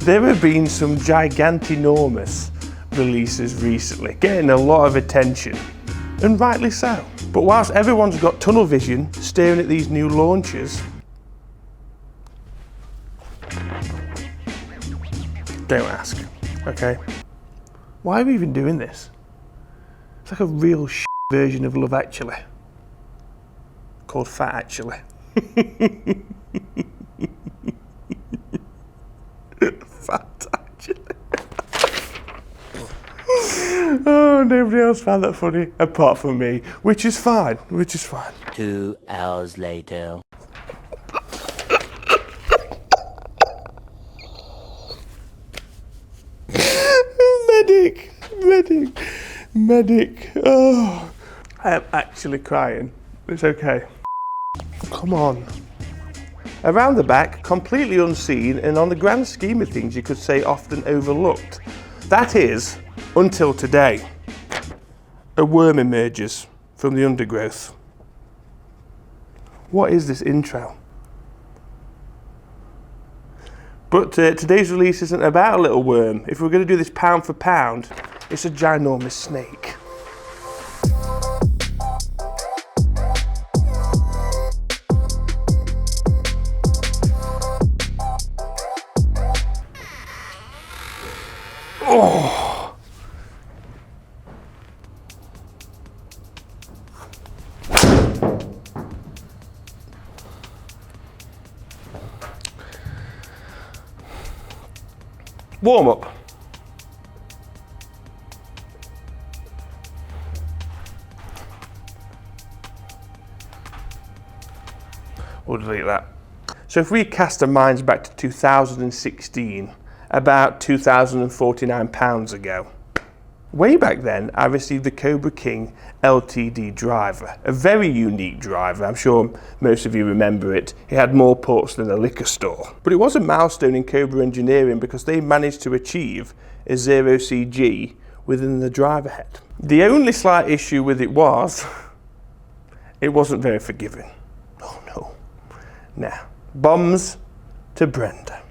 There have been some gigantinormous releases recently, getting a lot of attention, and rightly so. But whilst everyone's got tunnel vision staring at these new launches, don't ask, okay? Why are we even doing this? It's like a real version of Love Actually, called Fat Actually. Fat Actually. Oh, nobody else found that funny apart from me, which is fine, 2 hours later. Medic. Oh, I am actually crying. It's okay. Come on. Around the back, completely unseen, and on the grand scheme of things, you could say often overlooked. That is, until today. A worm emerges from the undergrowth. What is this intro? But today's release isn't about a little worm. If we're going to do this pound for pound, it's a ginormous snake. Oh. Warm up. We'll delete that. So if we cast our minds back to 2016, about £2,049 ago. Way back then, I received the Cobra King LTD driver, a very unique driver. I'm sure most of you remember it. It had more ports than a liquor store. But it was a milestone in Cobra engineering because they managed to achieve a 0 CG within the driver head. The only slight issue with it was, it wasn't very forgiving. Oh no. Now, bombs to Brenda.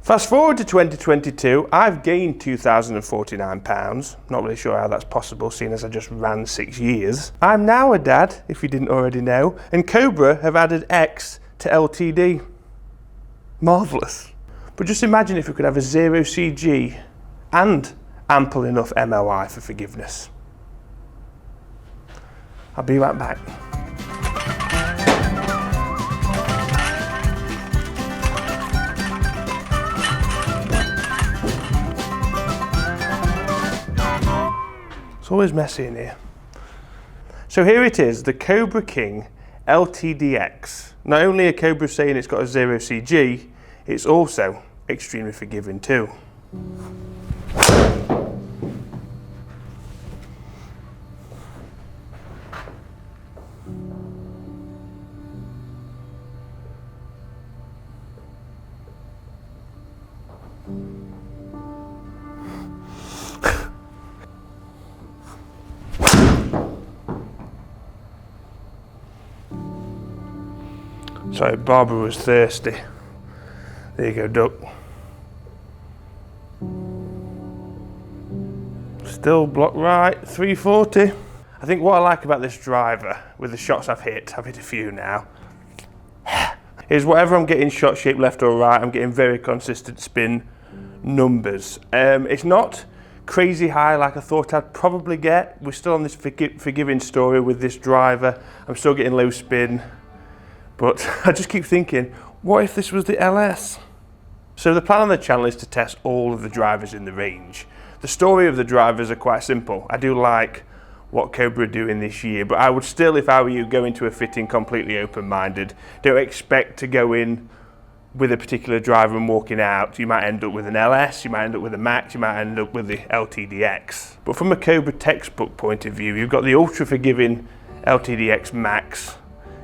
Fast forward to 2022, I've gained £2,049. Not really sure how that's possible, seeing as I just ran 6 years. I'm now a dad, if you didn't already know, and Cobra have added X to LTD. Marvellous. But just imagine if we could have a 0 CG and ample enough MOI for forgiveness. I'll be right back. It's always messy in here. So here it is, the Cobra King LTDx. Not only are Cobra saying it's got a 0 CG, it's also extremely forgiving too. Sorry, Barbara was thirsty. There you go, duck. Still block right, 340. I think what I like about this driver, with the shots I've hit a few now, is whatever I'm getting shot shape left or right, I'm getting very consistent spin numbers. It's not crazy high like I thought I'd probably get. We're still on this forgiving story with this driver. I'm still getting low spin. But I just keep thinking, what if this was the LS? So the plan on the channel is to test all of the drivers in the range. The story of the drivers are quite simple. I do like what Cobra are doing this year, but I would still, if I were you, go into a fitting completely open-minded. Don't expect to go in with a particular driver and walking out. You might end up with an LS, you might end up with a Max, you might end up with the LTDx. But from a Cobra textbook point of view, you've got the ultra-forgiving LTDx Max.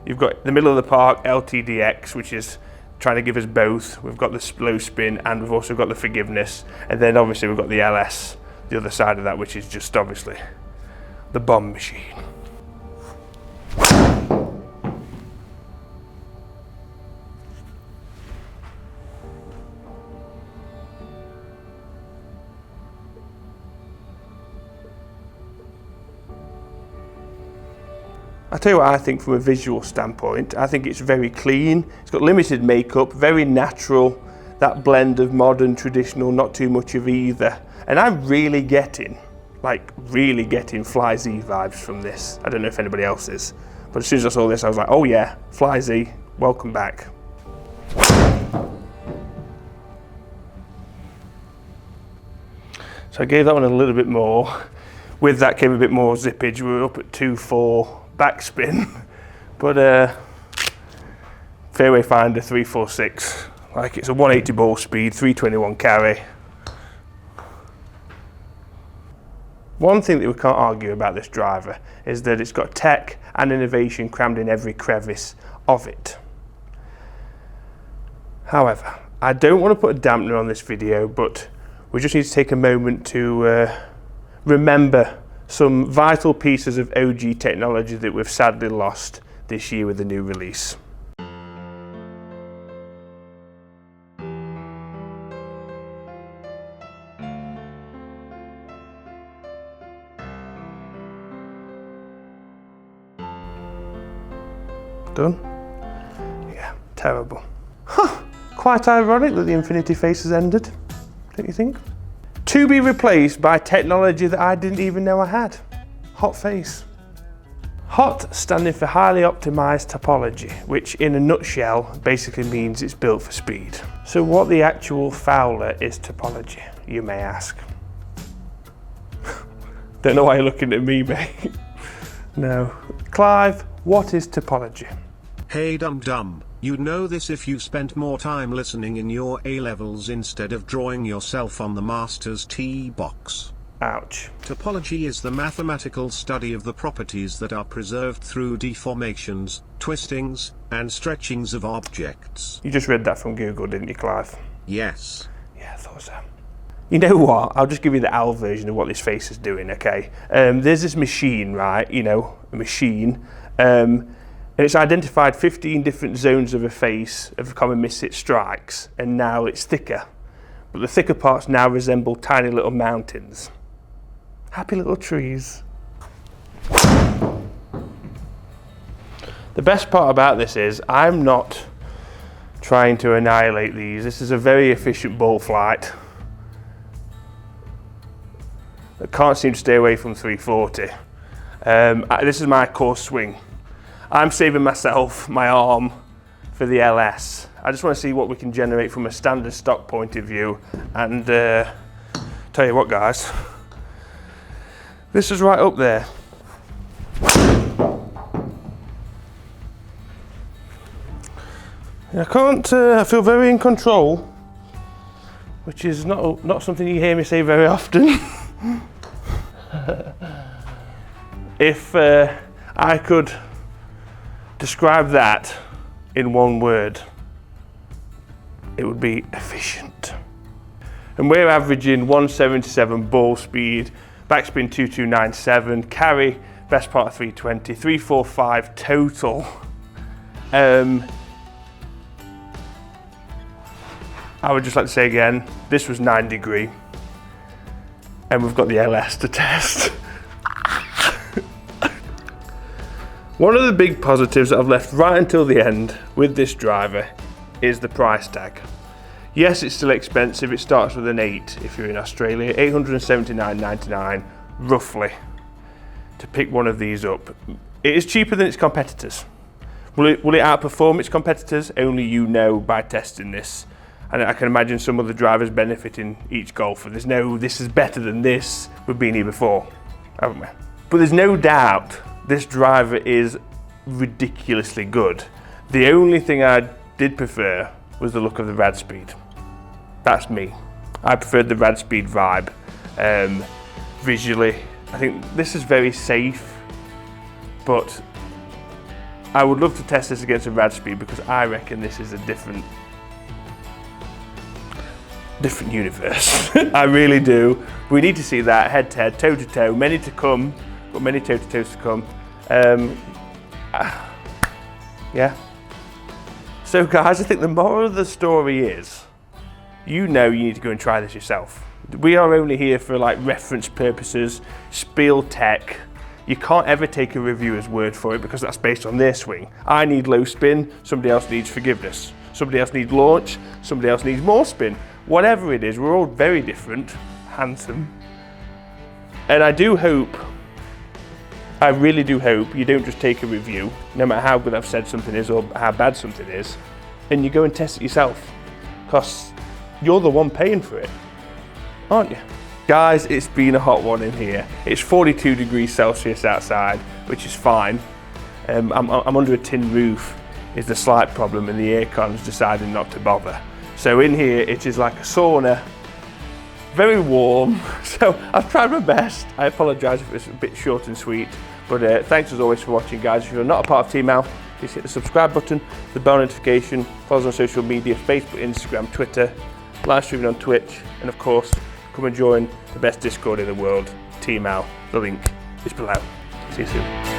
You've got the middle of the park LTDx, which is trying to give us both. We've got the slow spin and we've also got the forgiveness. And then obviously we've got the LS, the other side of that, which is just obviously the bomb machine. I tell you what I think from a visual standpoint. I think it's very clean. It's got limited makeup, very natural. That blend of modern, traditional, not too much of either. And I'm really getting Fly Z vibes from this. I don't know if anybody else is, but as soon as I saw this, I was like, oh yeah, Fly Z, welcome back. So I gave that one a little bit more. With that came a bit more zippage. We were up at 2.4 backspin, but fairway finder 346. Like, it's a 180 ball speed, 321 carry. One thing that we can't argue about this driver is that it's got tech and innovation crammed in every crevice of it. However, I don't want to put a dampener on this video, but we just need to take a moment to remember some vital pieces of OG technology that we've sadly lost this year with the new release. Done? Yeah, terrible. Huh, quite ironic that the Infinity Face has ended, don't you think? To be replaced by technology that I didn't even know I had. Hot Face. Hot standing for highly optimized topology, which in a nutshell basically means it's built for speed. So what the actual Fowler is topology, you may ask? Don't know why you're looking at me, mate. No. Clive, what is topology? Hey dum-dum, you'd know this if you spent more time listening in your A-levels instead of drawing yourself on the master's tee box. Ouch. Topology is the mathematical study of the properties that are preserved through deformations, twistings, and stretchings of objects. You just read that from Google, didn't you, Clive? Yes. Yeah, I thought so. You know what? I'll just give you the Al version of what this face is doing, okay? There's this machine, right? You know, a machine. And it's identified 15 different zones of a face of common misfit strikes, and now it's thicker. But the thicker parts now resemble tiny little mountains. Happy little trees. The best part about this is I'm not trying to annihilate these. This is a very efficient ball flight that can't seem to stay away from 340. This is my course swing. I'm saving myself, my arm, for the LS. I just want to see what we can generate from a standard stock point of view. And tell you what, guys, this is right up there. I feel very in control, which is not something you hear me say very often. If I could describe that in one word, it would be efficient. And we're averaging 177 ball speed, backspin 2297, carry best part of 320, 345 total. I would just like to say again, this was 9 degree, and we've got the LS to test. One of the big positives that I've left right until the end with this driver is the price tag. Yes, it's still expensive. It starts with an 8 if you're in Australia, $879.99 roughly to pick one of these up. It is cheaper than its competitors. Will it outperform its competitors? Only you know by testing this. And I can imagine some other drivers benefiting each golfer. There's no, this is better than this. We've been here before, haven't we? But there's no doubt this driver is ridiculously good. The only thing I did prefer was the look of the rad speed. That's me. I preferred the rad speed vibe. Visually, I think this is very safe, but I would love to test this against a rad speed because I reckon this is a different universe. I really do. We need to see that head to head, toe to toe, many to come, but many toe to toes to come. Yeah. So guys, I think the moral of the story is, you need to go and try this yourself. We are only here for like reference purposes, Spiel Tech. You can't ever take a reviewer's word for it because that's based on their swing. I need low spin, somebody else needs forgiveness. Somebody else needs launch, somebody else needs more spin. Whatever it is, we're all very different, handsome. And I really do hope you don't just take a review, no matter how good I've said something is or how bad something is, and you go and test it yourself, because you're the one paying for it, aren't you? Guys, it's been a hot one in here. It's 42 degrees Celsius outside, which is fine. I'm under a tin roof is the slight problem, and the aircon's deciding not to bother. So in here, it is like a sauna, very warm. So I've tried my best. I apologise if it's a bit short and sweet, but thanks as always for watching, guys. If you're not a part of Team Al, please hit the subscribe button, the bell notification, follow us on social media, Facebook, Instagram, Twitter, live streaming on Twitch, and of course, come and join the best Discord in the world, Team Al. The link is below. See you soon.